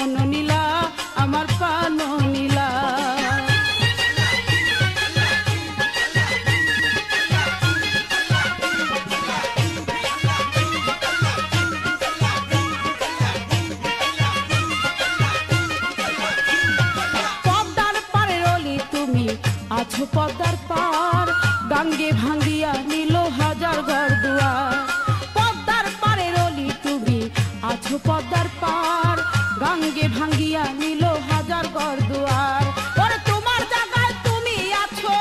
মন নীলা আমার প্রাণ নীলা। পদ্মার পারে রলি তুমি আছো পদ্মার পার, গাঙ্গে ভাঙ্গিয়া নিল হাজার ঘর দুয়ার। পদ্মার পারে রলি তুমি আছো পদ্মার পার, গাঙ্গে ভাঙ্গিয়া নিল হাজার ঘর দুয়ার। ওরে তোমার জায়গায় তুমি আছো,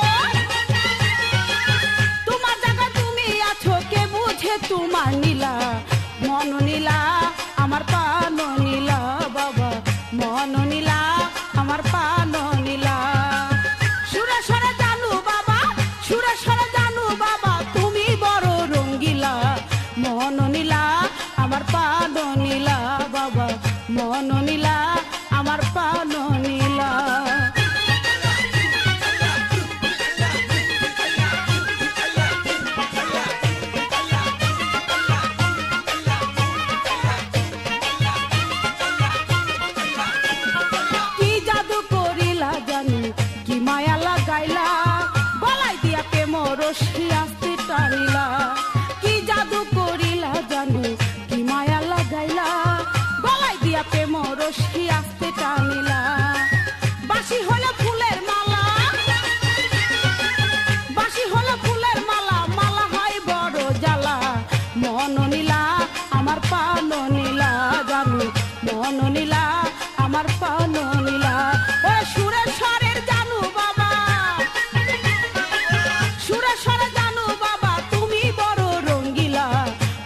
তোমার জায়গায় তুমি আছো, কে বুঝে তোমার নীলা। মন নীলা আমার প্রাণ নীলা বাবা, মন নীলা আমার প্রাণ নীলা। সুরে সরে জানু বাবা, সুরে সরে জানু বাবা, তুমি বড় রঙ্গিলা। মন নীলা আমার প্রাণ নীলা বাবা, মন নীলা আমার প্রাণ নীলা। কি জাদু করিলা জানি, কি মায়া লাগাইলা, গলায় দিয়া প্রেম রশি আস্তে টানিলা। কি জাদু করিলা জানি, কি মায়া লাগাইলা, গলায় দিয়া প্রেম রশি আস্তে টানিলা। বাঁশি হলো ফুলের মালা, বাঁশি হলো ফুলের মালা, মালা হয় বড় জ্বালা। মন নীলা আমার প্রাণ নীলা জানু, মন নীলা আমার প্রাণ নীলা। ও সুরে স্বরের জানু বাবা, সুরে স্বরে জানু বাবা, তুমি বড় রঙ্গিলা।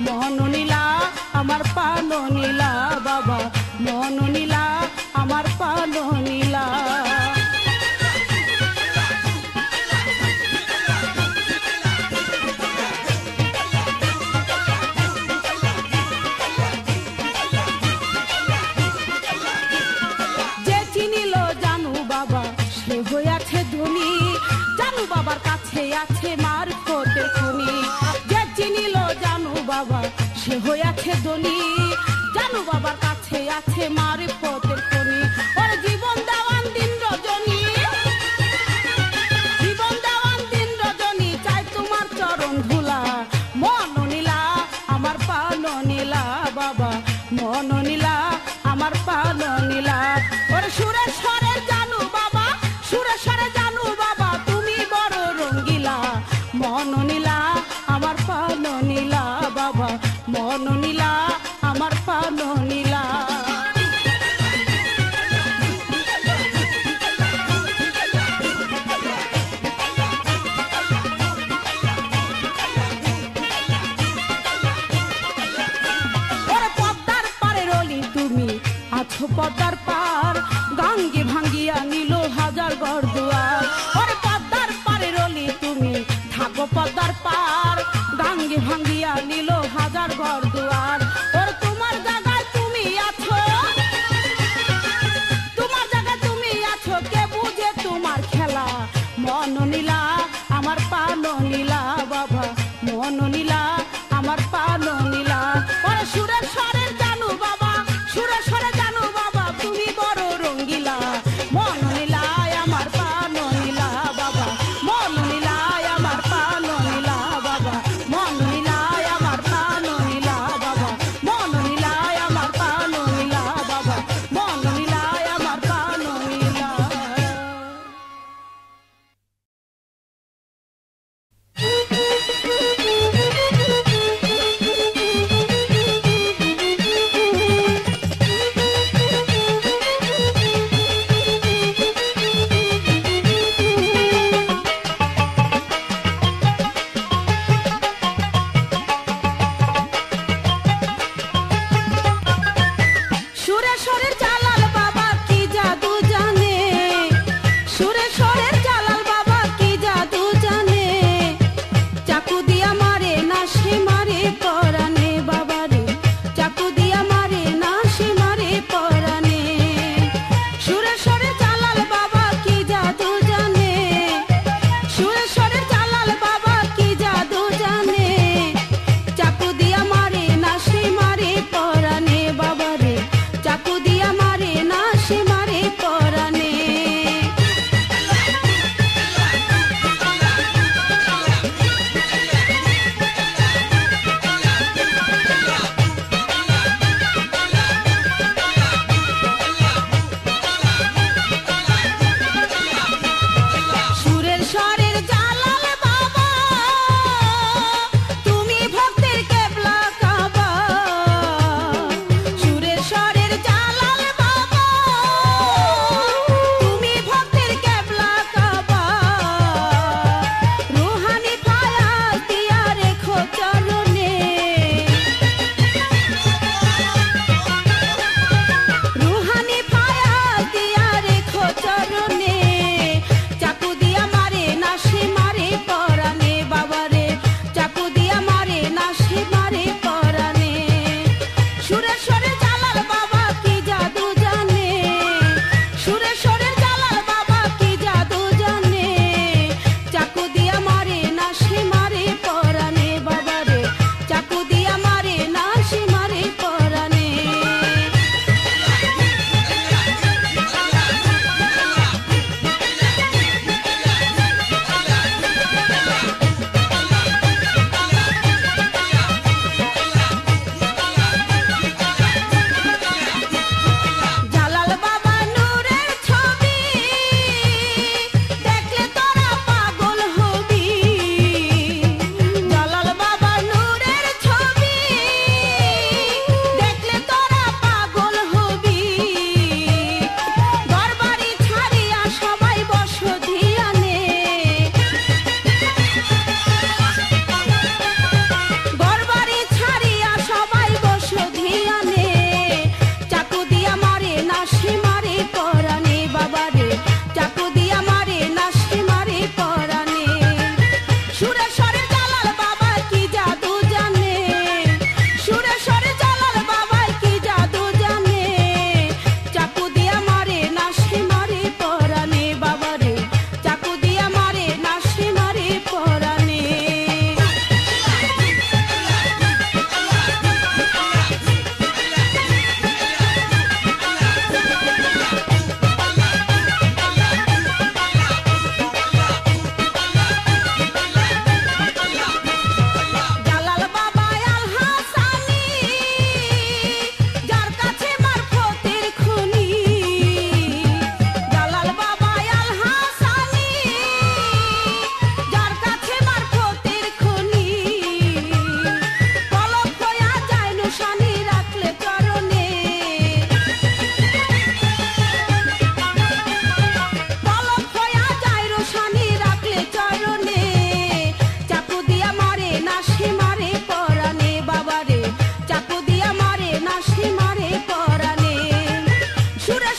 মন নীলা আমার প্রাণ নীলা বাবা, মন নীলা আমার প্রাণ নীলা। যে চিনিল জানু বাবা সে হইয়াছে ধনী, জানু বাবার কাছে আছে মারফতের খনি। যে চিনিল জানু বাবা সে হইয়াছে ধনী, জানু বাবার কাছে আছে মারফতের খনি। ওর জীবন দেওয়ান দিন রজনী, জীবন দেওয়ান দিন রজনী, চাই তোমার চরণ ধুলা। মন নীলা আমার প্রাণ নীলা বাবা, মন নীলা আমার প্রাণ নীলা। ওরে সুরে স্বরে জানু বাবা, সুরে স্বরে জানু বাবা, তুমি বড় রঙ্গিলা। মন নীলা আমার প্রাণ নীলা বাবা, মন নীলা আমার প্রাণ নীলা। ওরে পদ্মার পারে রলি তুমি আছো পদ্মার পার, গাঙ্গে ভাঙ্গিয়া নিল হাজার ঘর দুয়ার। ওরে পদ্মার পারে রলি তুমি থাকো পদ্মার পার, গাঙ্গে ভাঙ্গিয়া নিল হাজার ঘর দুয়ার। ওরে তোমার জায়গায় তুমি আছো, তোমার জায়গায় তুমি আছো, কে বুঝে তোমার খেলা। মন নীলা আমার প্রাণ নীলা বাবা, মন নীলা আমার প্রাণ নীলা। ওরে সুরে স্বরের জানু বাবা, সুরে স্বরে জানু বাবা, তুমি বড় রঙ্গিলা। মন নীলা আমার প্রাণ নীলা বাবা, মন নীলা আমার প্রাণ নীলা বাবা, মন নীলা আমার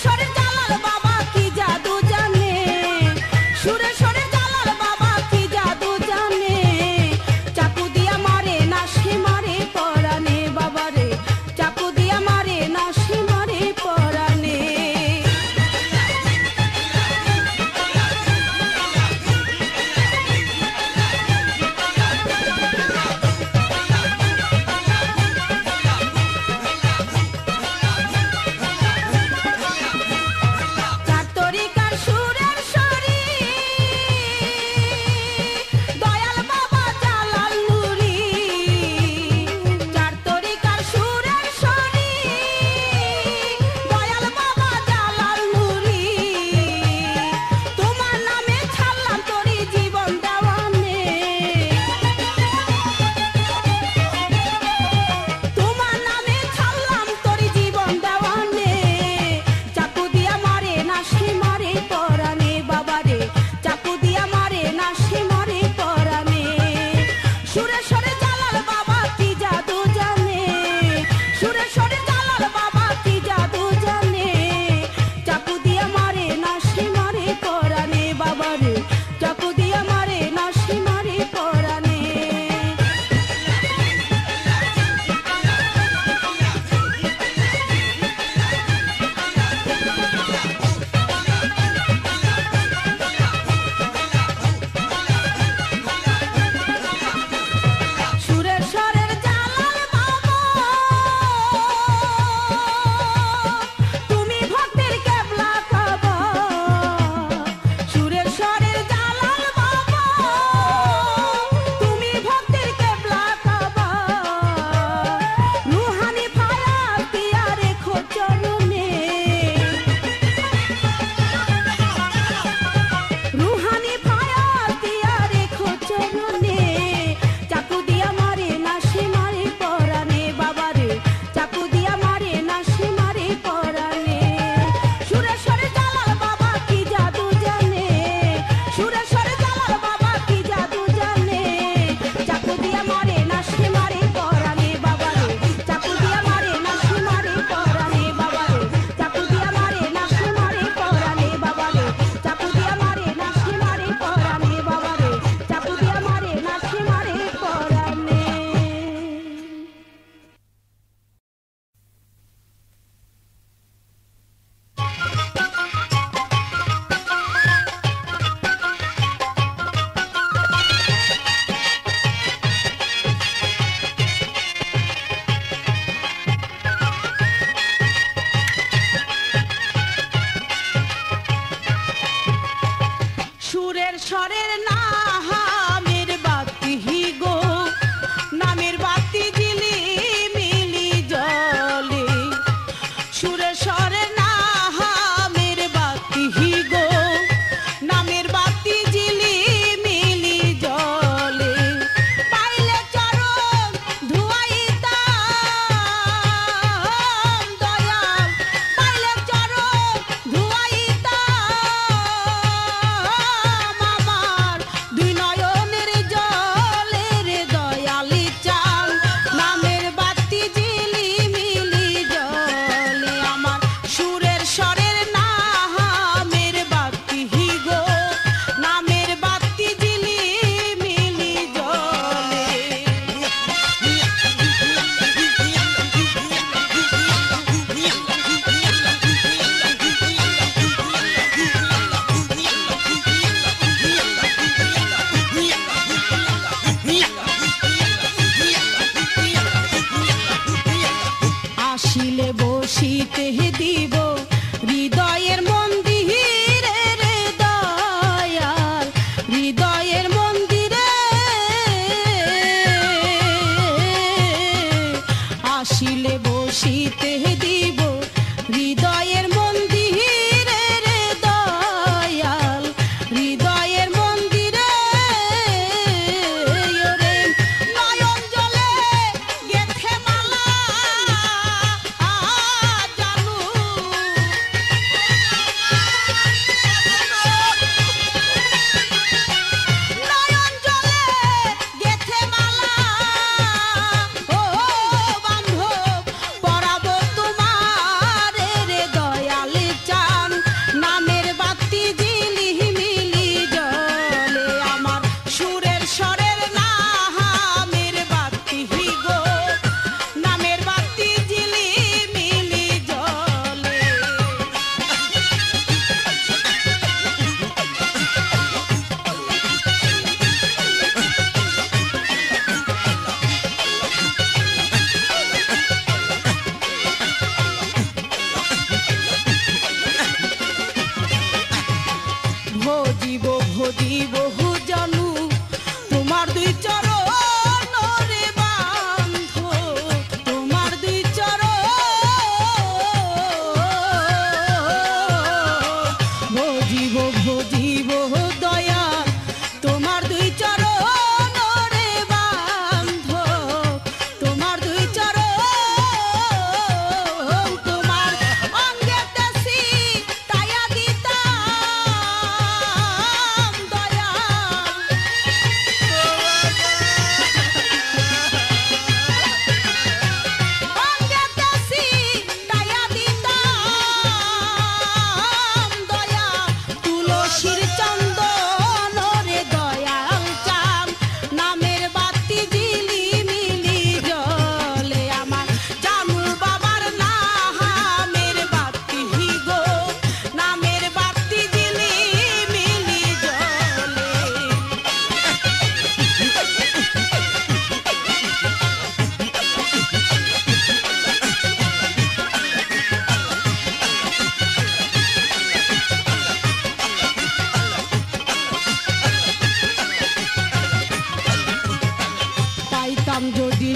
সুরেশ্বরের জালাল বাবা কি জাদু জানে, সুরেশ্বরের জালাল বাবা কি জাদু জানে, চাকু দিয়া মারে না সে মারে পরানে বাবারে, চাকু দিয়া মারে না সে মারে পরানে।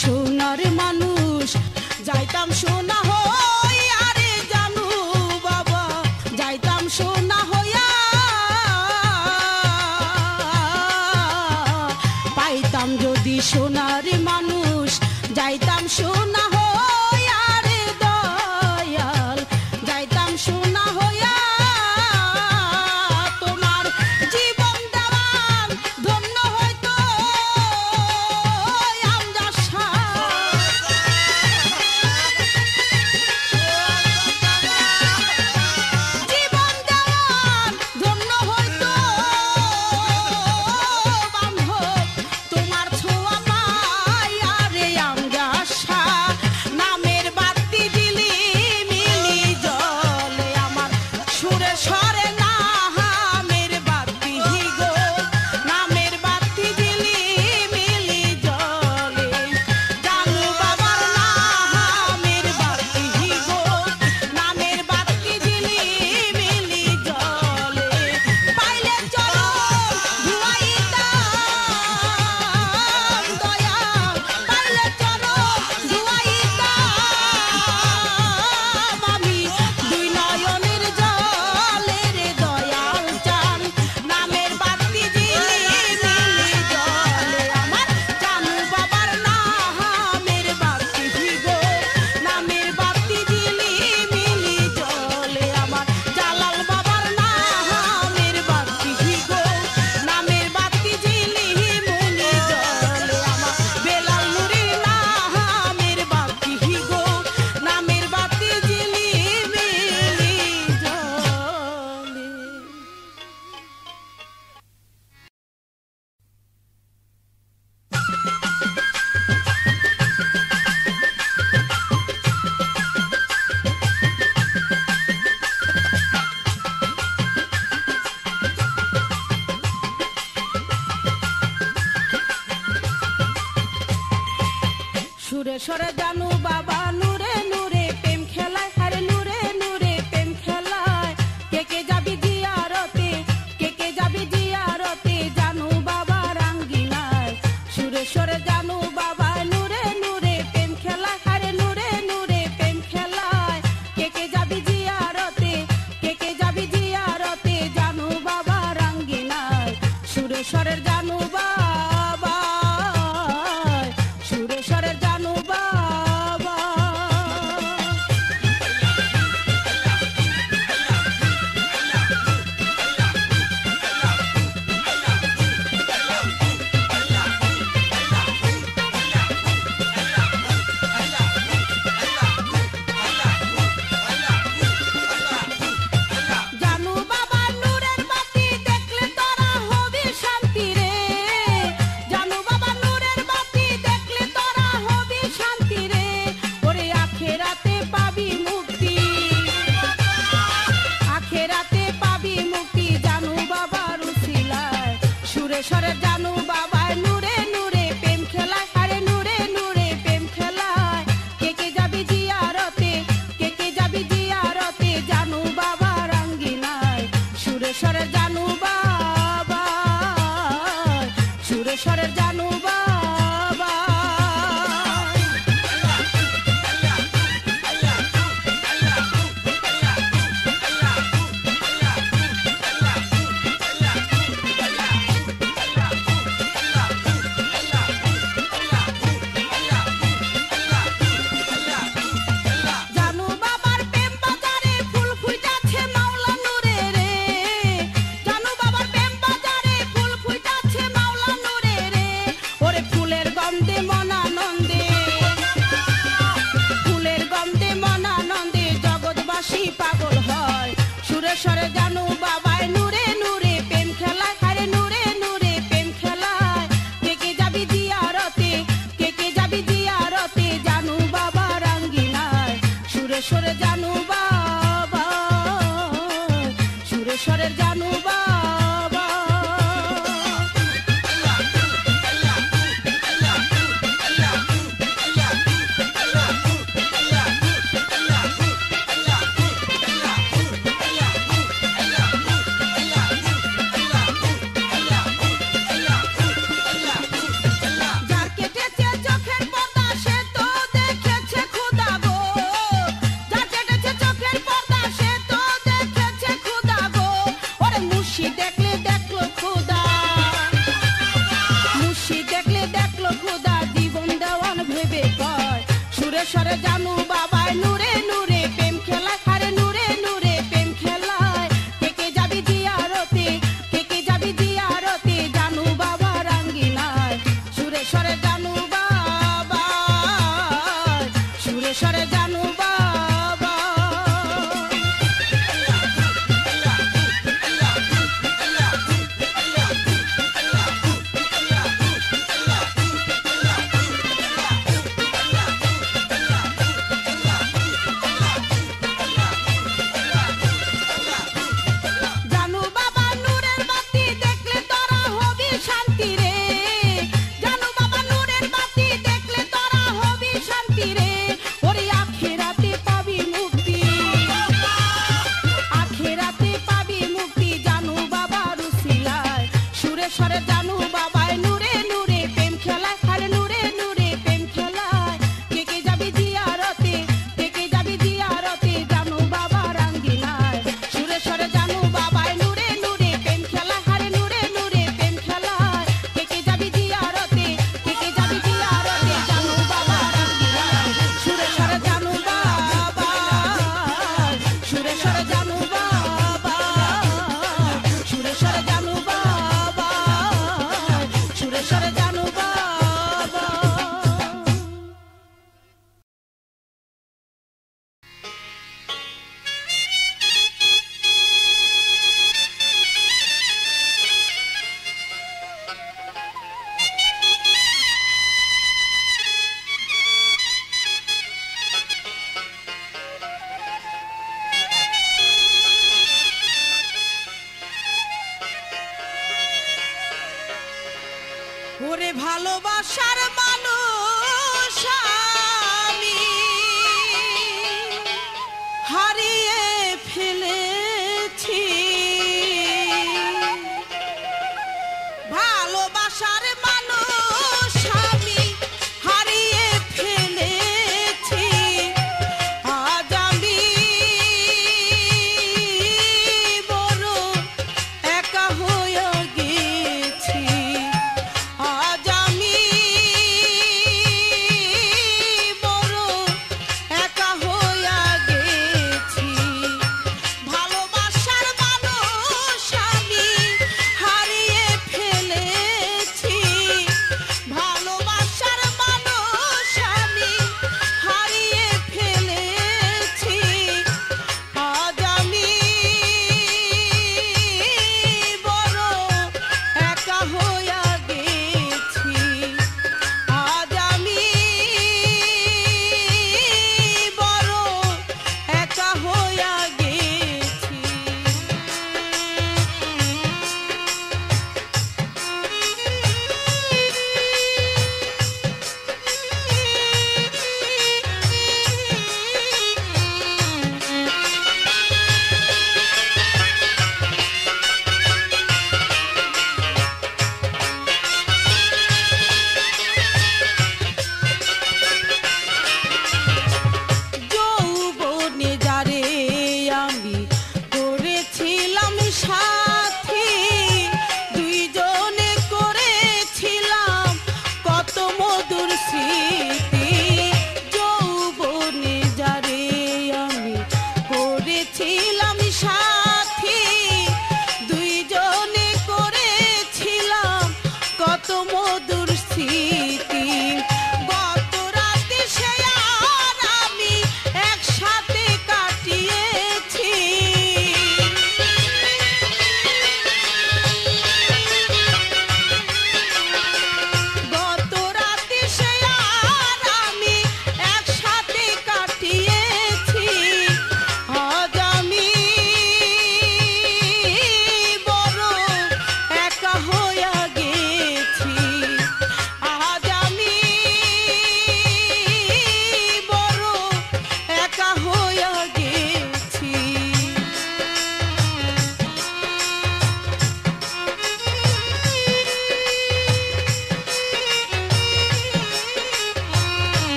সোনার মানুষ যাইতাম সোনা হইয়া রে জানু বাবা যাইতাম সোনা হইয়া পাইতাম যদি সোনার মানুষ যাইতাম সোনা হইয়া রে দয়াল যাইতাম সোনা হইয়া তোমার জীবন দেওয়ান ধন্য হইতো সুরেশ্বরে জানু বাবা নূরে নূরে প্রেম খেলায় আরে নূরে নূরে প্রেম খেলায় কে যাবি জিয়ারতে কে যাবি জিয়ারতে জানু বাবা রাঙ্গিনায় সুরেশ্বরে জানু বাবা নূরে নূরে প্রেম খেলায় আরে নূরে নূরে প্রেম খেলায় কে যাবি জিয়ারতে কে যাবি জিয়ারতে জানু বাবা রাঙ্গিনায় সুরেশ্বরের জানু বাবা সুরেশ্বরের জানু বাবা জানু বাবা নূরের বাতি দেখলে তোরা হবি শান্তি রে জানু বাবা নূরের বাতি দেখলে তোরা হবি শান্তি রে ওরে আখেরাতে পাবি মুক্তি আখেরাতে পাবি মুক্তি জানু বাবার উসিলায় সুরেশ্বরের জানু বাবা নূরে নূরে প্রেম খেলায় আরে নূরে নূরে প্রেম খেলায় কে যাবি জিয়ারতে কে যাবি জিয়ারতে জানু বাবা রাঙ্গিনায় সুরেশ্বরের জানু বাবা সুরে সরে জানু বাবাই নূরে নূরে প্রেম খেলায়, আরে নূরে নূরে প্রেম খেলায়। কে কে যাবি জিয়ারতে, কে কে যাবি জিয়ারতে, জানু বাবা রাঙ্গিনায়। সুরে সরে জানু বাবা, সুরে সরে জানু বাবা। সরে জানু বাবাই নূরে নূরে প্রেম খেলায়, আরে নূরে নূরে প্রেম খেলায়। কে কে যাবি জিয়ারতে, কে কে যাবি জিয়ারতে, জানু বাবা রাঙ্গিনায়। সুরে সরে জানু বাবা, সুরে সরে জানু বাবা। সরে জানু বাবাই নূরে নূরে প্রেম খেলায়, আরে নূরে নূরে প্রেম খেলায়। কে কে যাবি জিয়ারতে, কে কে যাবি জিয়ারতে, জানু বাবা রাঙ্গিনায়। সুরে সরে জানু বাবাই নূরে নূরে প্রেম খেলায়, আরে নূরে নূরে প্রেম খেলায়। কে কে যাবি জিয়ারতে, কে কে যাবি জিয়ারতে, জানু বাবা রাঙ্গিনায়। সুরে সরে জানু বাবা, সুরে সরে জানু বাবা, সুরে সরে জানু বাবা, সরে জানু বাবা। ওরে ভালোবাসার মানুষ আমি হারিয়ে ফেলেছি, ভালোবাসার মানুষ আমি হারিয়ে ফেলেছি। আজ আমি বড় একা হয়ে গেছি, আজ আমি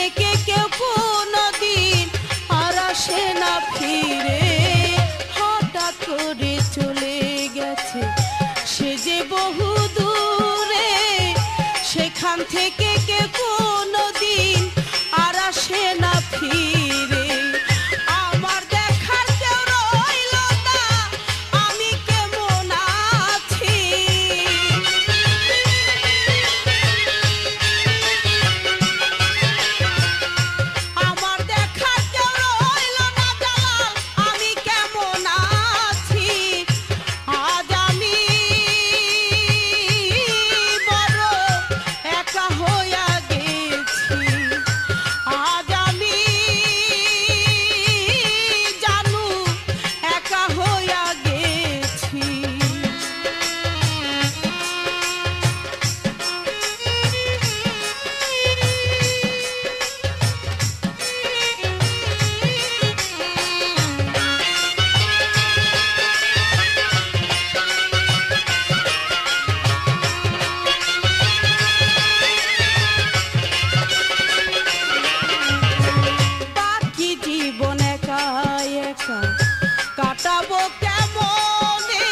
থেকে কেউ কোনদিন আর আসে না ফিরে, হঠাৎ করে চলে গেছে সে যে বহু দূরে, সেখান থেকে কেউ কোনদিন আর আসে না ফিরে। আমার দেখার কেউ রইল না, আমি কেমন আছি। আমার দেখার কেউ রইল না জালাল, আমি কেমন আছি। আজ আমি বড় একা হইয়া গেছি, আজ আমি জানু একা হইয়া গেছি। বাকি জীবন একা একা কাটাবো কেমনে,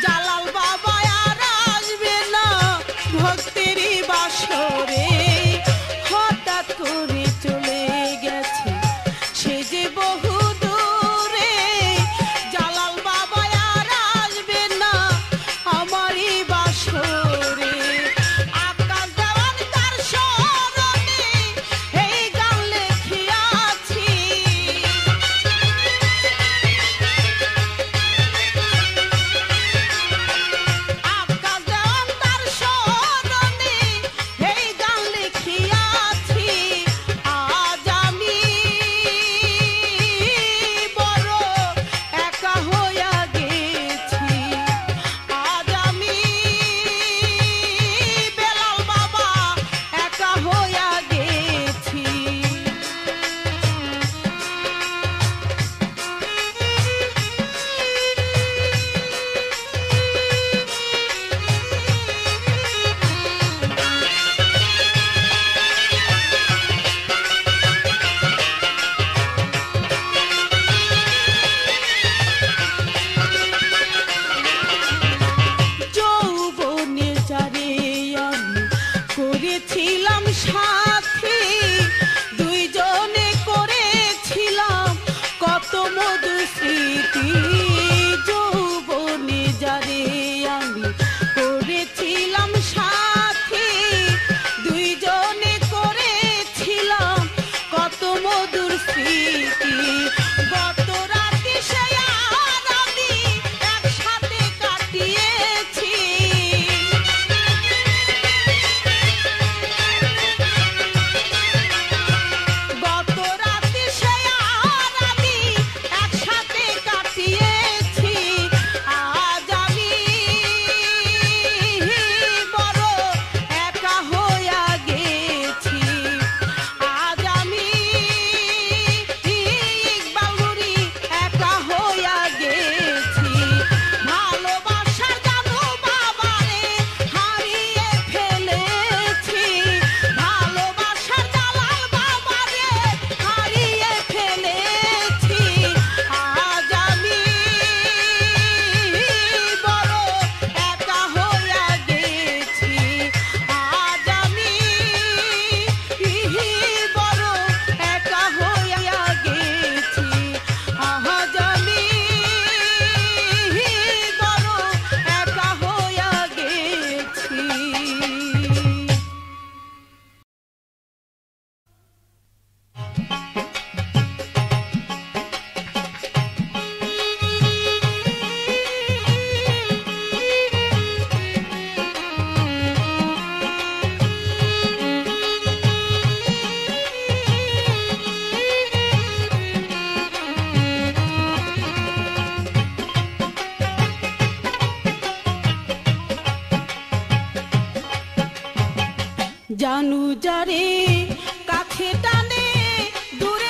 জালাল বাবা আর আসবে না ভক্তেরই বাসরে। হঠাৎ করে চলে গেছে সে যে বহু দূরে, জালাল বাবা আর আসবে না আমারই বাসরে। আকাশ দেওয়ান তার স্মরণে এই গান লিখিয়াছি, আকাশ দেওয়ান তার স্মরণে এই গান লিখিয়াছি। আজ আমি বড় একা হইয়া গেছি, আজ আমি বেলাল বাবা একা হইয়া গেছি। যৌবনে যারে আমি করেছিলাম সাথী, দুইজনে করেছিলাম কত মধুর স্মৃতি। যৌবনে যারে আমি করেছিলাম সাথী, দুইজনে করেছিলাম কত মধুর স্মৃতি। গত রাতে সে আর আমি একসাথে কাটিয়েছি, গত রাতে সে আর আমি একসাথে কাটিয়েছি। আজ আমি বড় একা হইয়া গেছি, আজ আমি ইকবালুরি একা হইয়া গেছি। ভালোবাসার জানু বাবারে হারিয়ে ফেলেছি, ভালোবাসার জালাল বাবারে হারিয়ে ফেলেছি। আজ আমি বড় একা হইয়া গেছি, আজ আমি বড় একা হইয়া গেছি, আজ আমি বড় একা হইয়া গেছি। জানু যারে কাছে টানে দূরে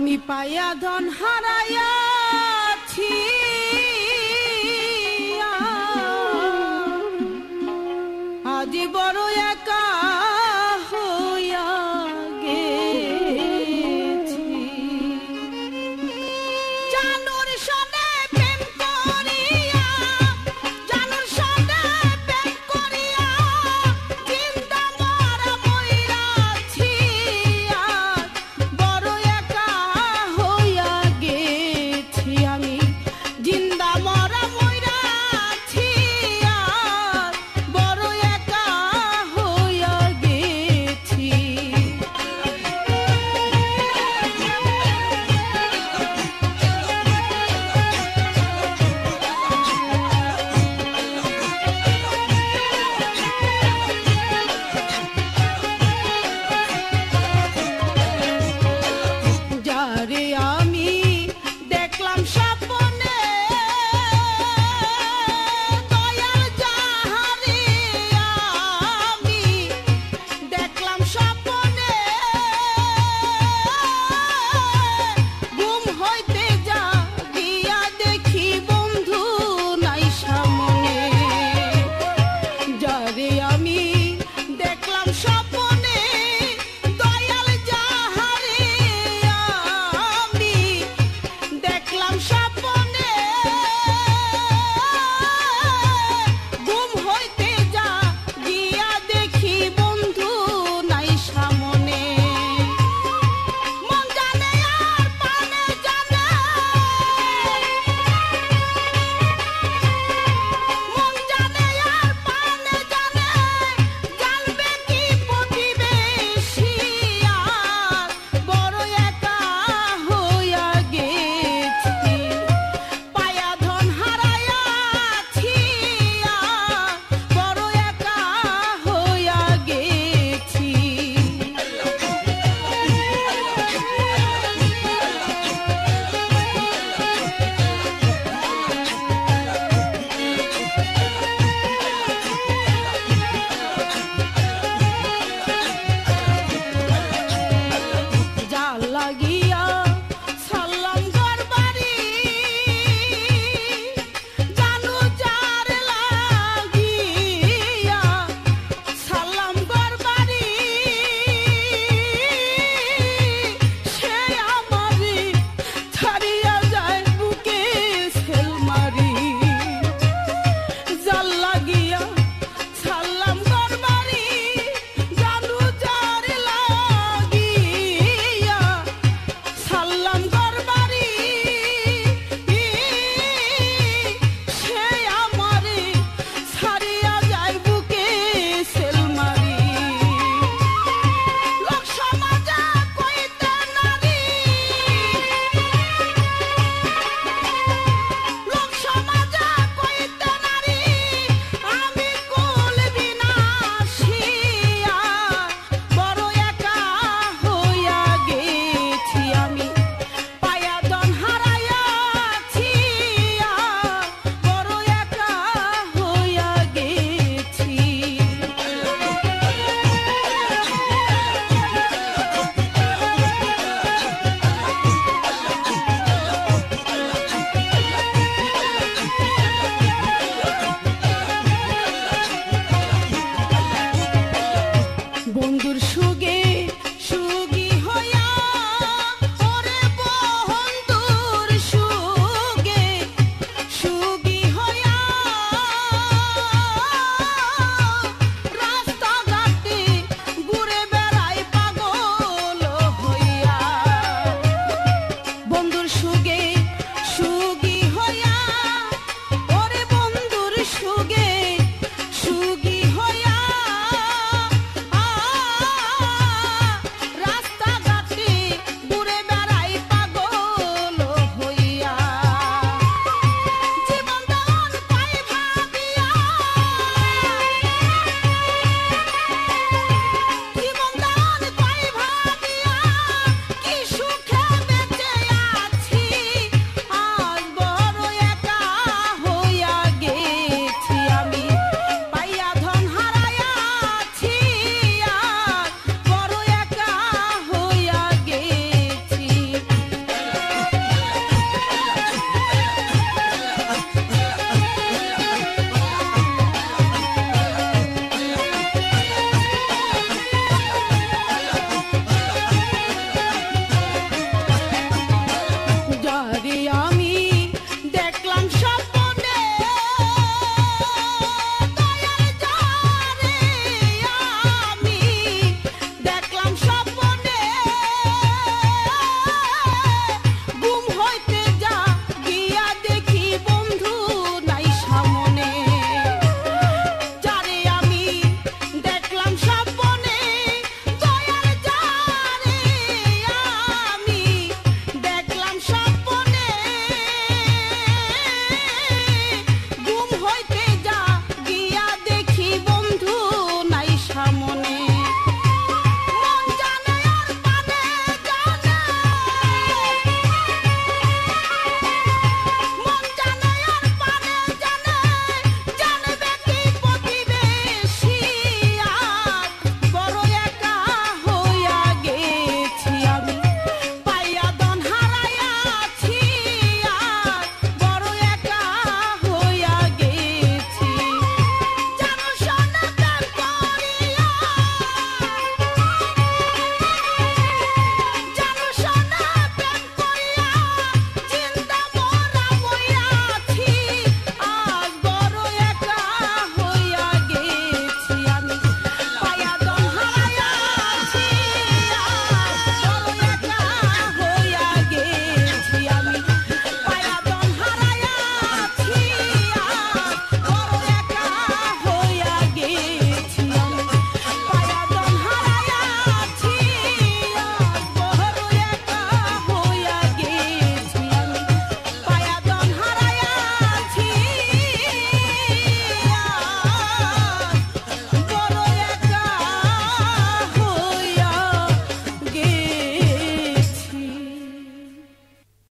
আমি পাইয়া ধন হারাইয়াছি আজি বড় একা